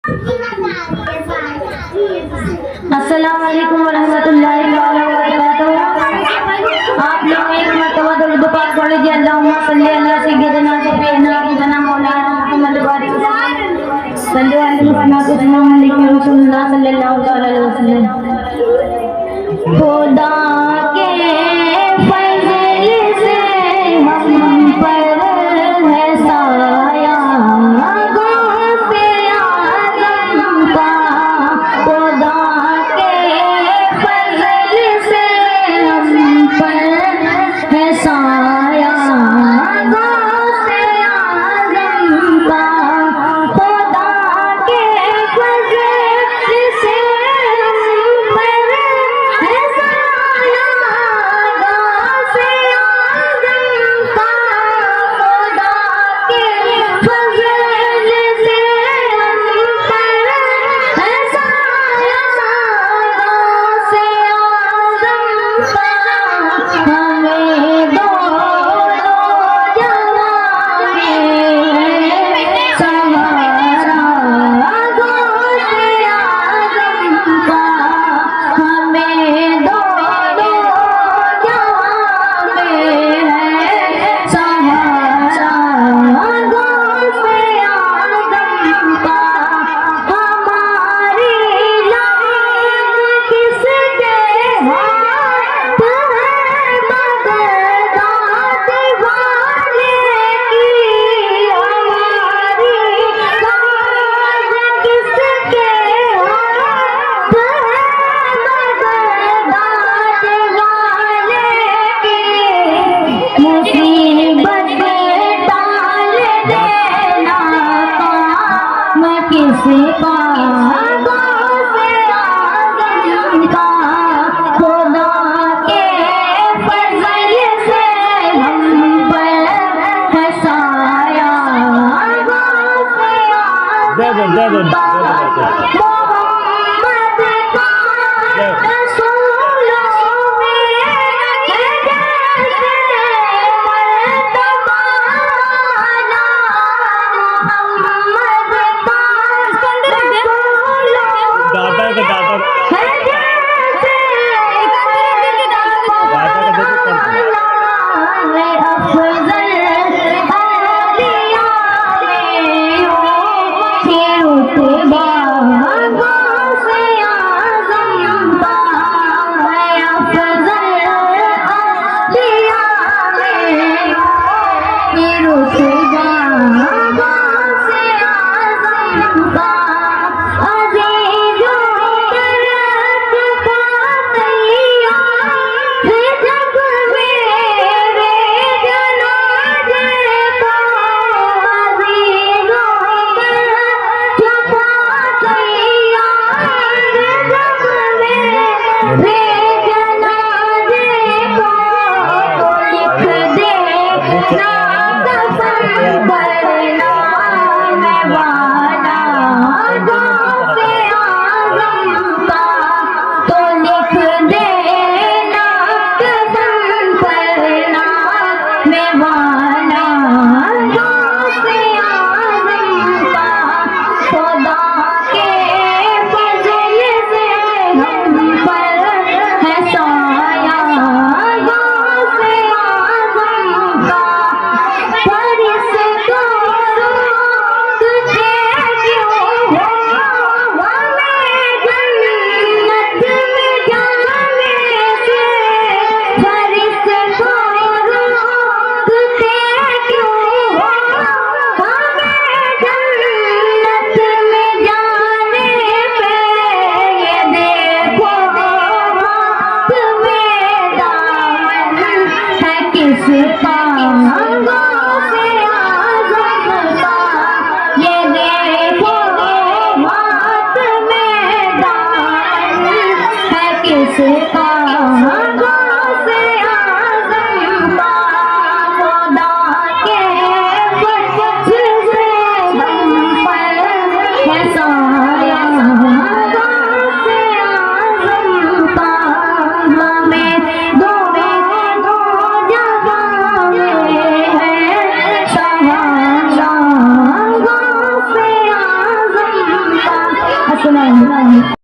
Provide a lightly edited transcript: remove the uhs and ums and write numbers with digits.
अस्सलाम वालेकुम वरहमतुल्लाहि वबरकातुहू। आप लोग एक मरतबा दुरूद पाक पढ़ लीजिए। अल्लाहुम्मा सल्ली अला सय्यिदिना सफीना सय्यिदना मौलाना मुहम्मद बारिक सल्लल्लाहु अलैहि वसल्लम रसूलुल्लाह सल्लल्लाहु अलैहि वसल्लम। खुदा के फज़ल से हम पर है साया गौसे आज़म का। खुदा के फज़ल से हम पर है साया गौसे आज़म का। खुदा के फज़ल से हम पर है साया गौसे आज़म का। खुदा के फज़ल से हम पर है साया गौसे आज़म का। हमें दो जहां में सहारा गौसे आज़म का। हमें दो जहां में है सहारा गौसे आज़म का। हमारी लाज किसके हाथ है बगदाद वाले की। हमारी लाज किसके हाथ है बगदाद वाले की। मुसीबत टाल देना काम किसका गौसे आज़म का। खुदा के फज़ल से हम पर है साया गौसे आज़म का। मोहम्मद का रसूलों में है जैसे मर्तबा आला। मोहम्मद का रसूलों दादा का दादा है जैसे मर्तबा आला। है अफ़ज़ल औलिया में हो ये रुतबा गौसे आज़म का। है अफ़ज़ल औलिया में हो ये रुतबा गौसे आज़म का। अज़ीज़ों तरफ पातैया है जग मेरे जनाज़े को। अज़ीज़ों तरफ पातैया है जग मेरे जनाज़े को। तो लिख देना कफ़न पर नाम वाला सुनाएंगे।